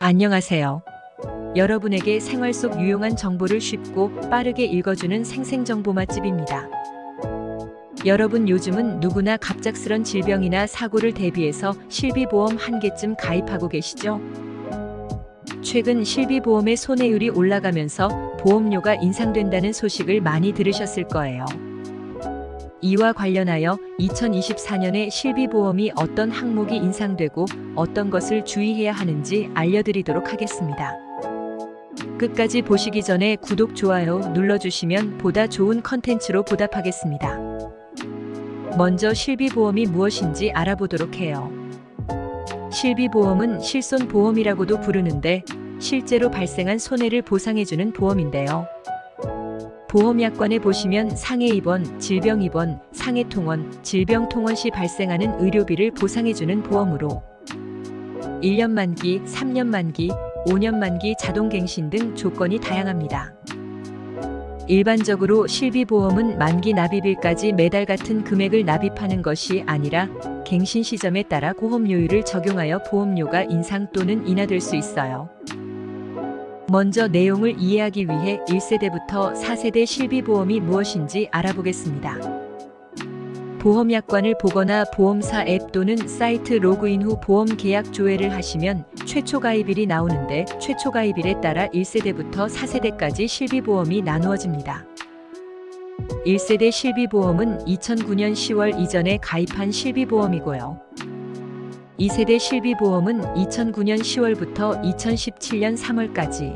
안녕하세요. 여러분에게 생활 속 유용한 정보를 쉽고 빠르게 읽어주는 생생정보 맛집입니다. 여러분 요즘은 누구나 갑작스런 질병이나 사고를 대비해서 실비보험 한 개쯤 가입하고 계시죠? 최근 실비보험의 손해율이 올라가면서 보험료가 인상된다는 소식을 많이 들으셨을 거예요. 이와 관련하여 2024년에 실비보험이 어떤 항목이 인상되고 어떤 것을 주의해야 하는지 알려드리도록 하겠습니다. 끝까지 보시기 전에 구독, 좋아요 눌러주시면 보다 좋은 컨텐츠로 보답하겠습니다. 먼저 실비보험이 무엇인지 알아보도록 해요. 실비보험은 실손보험이라고도 부르는데 실제로 발생한 손해를 보상해주는 보험인데요. 보험약관에 보시면 상해입원, 질병입원, 상해통원, 질병통원 시 발생하는 의료비를 보상해주는 보험으로 1년 만기, 3년 만기, 5년 만기 자동갱신 등 조건이 다양합니다. 일반적으로 실비보험은 만기 납입일까지 매달 같은 금액을 납입하는 것이 아니라 갱신 시점에 따라 보험료율을 적용하여 보험료가 인상 또는 인하될 수 있어요. 먼저 내용을 이해하기 위해 1세대부터 4세대 실비보험이 무엇인지 알아보겠습니다. 보험약관을 보거나 보험사 앱 또는 사이트 로그인 후 보험 계약 조회를 하시면 최초 가입일이 나오는데 최초 가입일에 따라 1세대부터 4세대까지 실비보험이 나누어집니다. 1세대 실비보험은 2009년 10월 이전에 가입한 실비보험이고요. 2세대 실비보험은 2009년 10월부터 2017년 3월까지,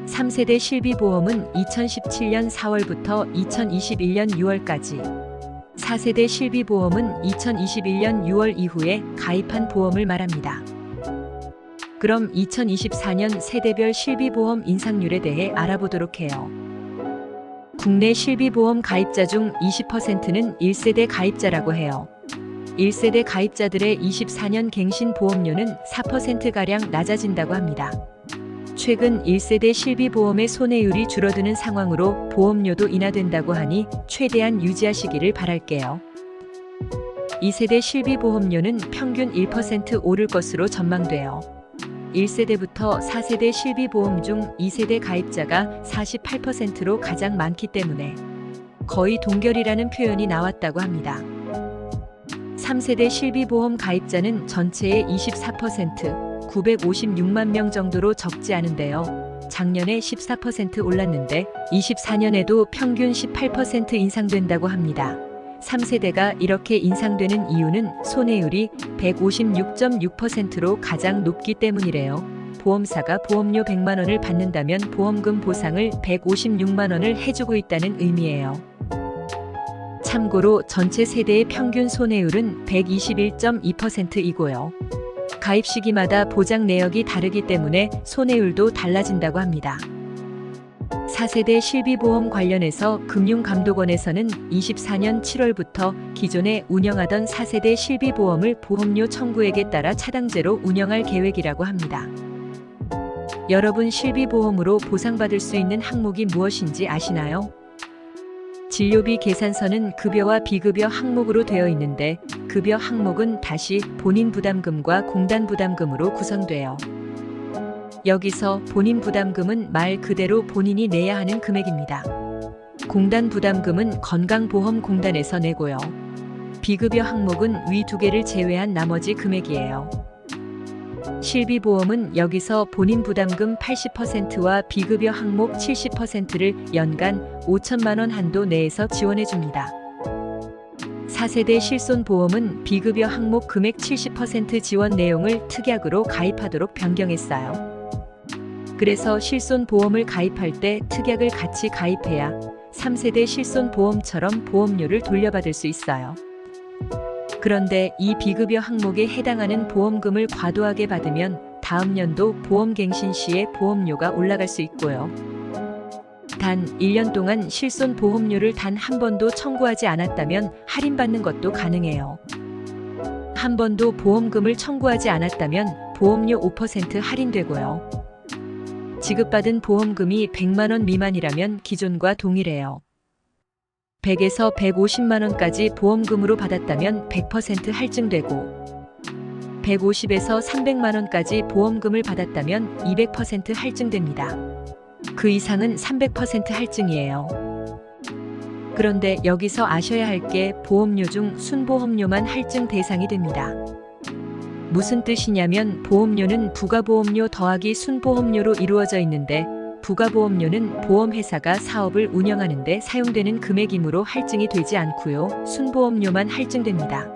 3세대 실비보험은 2017년 4월부터 2021년 6월까지, 4세대 실비보험은 2021년 6월 이후에 가입한 보험을 말합니다. 그럼 2024년 세대별 실비보험 인상률에 대해 알아보도록 해요. 국내 실비보험 가입자 중 20%는 1세대 가입자라고 해요. 1세대 가입자들의 24년 갱신 보험료는 4%가량 낮아진다고 합니다. 최근 1세대 실비보험의 손해율이 줄어드는 상황으로 보험료도 인하된다고 하니 최대한 유지하시기를 바랄게요. 2세대 실비보험료는 평균 1% 오를 것으로 전망돼요. 1세대부터 4세대 실비보험 중 2세대 가입자가 48%로 가장 많기 때문에 거의 동결이라는 표현이 나왔다고 합니다. 3세대 실비보험 가입자는 전체의 24%, 956만 명 정도로 적지 않은데요. 작년에 14% 올랐는데 24년에도 평균 18% 인상된다고 합니다. 3세대가 이렇게 인상되는 이유는 손해율이 156.6%로 가장 높기 때문이래요. 보험사가 보험료 100만 원을 받는다면 보험금 보상을 156만 원을 해주고 있다는 의미예요. 참고로 전체 세대의 평균 손해율은 121.2%이고요. 가입 시기마다 보장 내역이 다르기 때문에 손해율도 달라진다고 합니다. 4세대 실비보험 관련해서 금융감독원에서는 24년 7월부터 기존에 운영하던 4세대 실비보험을 보험료 청구액에 따라 차당제로 운영할 계획이라고 합니다. 여러분 실비보험으로 보상받을 수 있는 항목이 무엇인지 아시나요? 진료비 계산서는 급여와 비급여 항목으로 되어 있는데 급여 항목은 다시 본인 부담금과 공단 부담금으로 구성돼요. 여기서 본인 부담금은 말 그대로 본인이 내야 하는 금액입니다. 공단 부담금은 건강보험공단에서 내고요. 비급여 항목은 위 두 개를 제외한 나머지 금액이에요. 실비보험은 여기서 본인 부담금 80%와 비급여 항목 70%를 연간 5천만 원 한도 내에서 지원해줍니다. 4세대 실손보험은 비급여 항목 금액 70% 지원 내용을 특약으로 가입하도록 변경했어요. 그래서 실손보험을 가입할 때 특약을 같이 가입해야 3세대 실손보험처럼 보험료를 돌려받을 수 있어요. 그런데 이 비급여 항목에 해당하는 보험금을 과도하게 받으면 다음 연도 보험갱신 시에 보험료가 올라갈 수 있고요. 단 1년 동안 실손보험료를 단 한 번도 청구하지 않았다면 할인받는 것도 가능해요. 한 번도 보험금을 청구하지 않았다면 보험료 5% 할인되고요. 지급받은 보험금이 100만 원 미만이라면 기존과 동일해요. 100에서 150만 원까지 보험금으로 받았다면 100% 할증되고 150에서 300만 원까지 보험금을 받았다면 200% 할증됩니다. 그 이상은 300% 할증이에요. 그런데 여기서 아셔야 할 게 보험료 중 순보험료만 할증 대상이 됩니다. 무슨 뜻이냐면 보험료는 부가보험료 더하기 순보험료로 이루어져 있는데 부가보험료는 보험회사가 사업을 운영하는 데 사용되는 금액이므로 할증이 되지 않고요. 순보험료만 할증됩니다.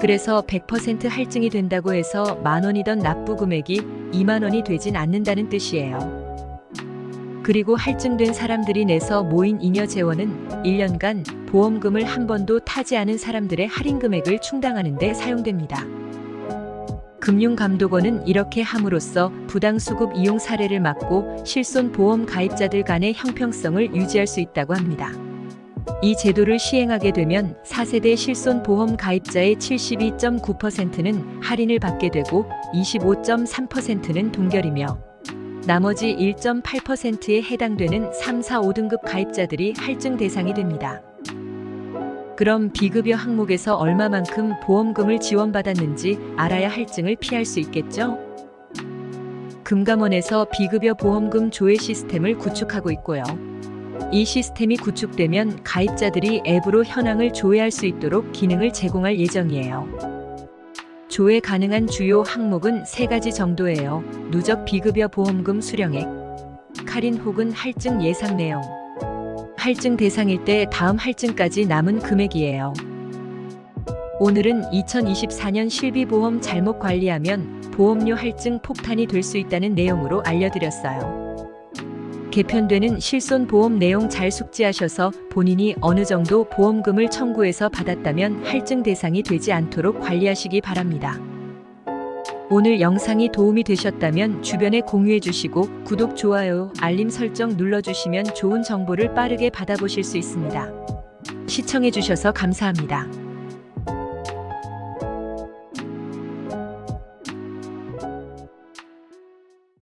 그래서 100% 할증이 된다고 해서 만 원이던 납부 금액이 2만 원이 되진 않는다는 뜻이에요. 그리고 할증된 사람들이 내서 모인 잉여 재원은 1년간 보험금을 한 번도 타지 않은 사람들의 할인 금액을 충당하는 데 사용됩니다. 금융감독원은 이렇게 함으로써 부당수급 이용 사례를 막고 실손보험 가입자들 간의 형평성을 유지할 수 있다고 합니다. 이 제도를 시행하게 되면 4세대 실손보험 가입자의 72.9%는 할인을 받게 되고 25.3%는 동결이며 나머지 1.8%에 해당되는 3, 4, 5등급 가입자들이 할증 대상이 됩니다. 그럼 비급여 항목에서 얼마만큼 보험금을 지원받았는지 알아야 할증을 피할 수 있겠죠? 금감원에서 비급여 보험금 조회 시스템을 구축하고 있고요. 이 시스템이 구축되면 가입자들이 앱으로 현황을 조회할 수 있도록 기능을 제공할 예정이에요. 조회 가능한 주요 항목은 3가지 정도예요. 누적 비급여 보험금 수령액, 할인 혹은 할증 예상 내용, 할증 대상일 때 다음 할증까지 남은 금액이에요. 오늘은 2024년 실비보험 잘못 관리하면 보험료 할증 폭탄이 될 수 있다는 내용으로 알려드렸어요. 개편되는 실손보험 내용 잘 숙지하셔서 본인이 어느 정도 보험금을 청구해서 받았다면 할증 대상이 되지 않도록 관리하시기 바랍니다. 오늘 영상이 도움이 되셨다면 주변에 공유해 주시고 구독, 좋아요, 알림 설정 눌러주시면 좋은 정보를 빠르게 받아보실 수 있습니다. 시청해 주셔서 감사합니다.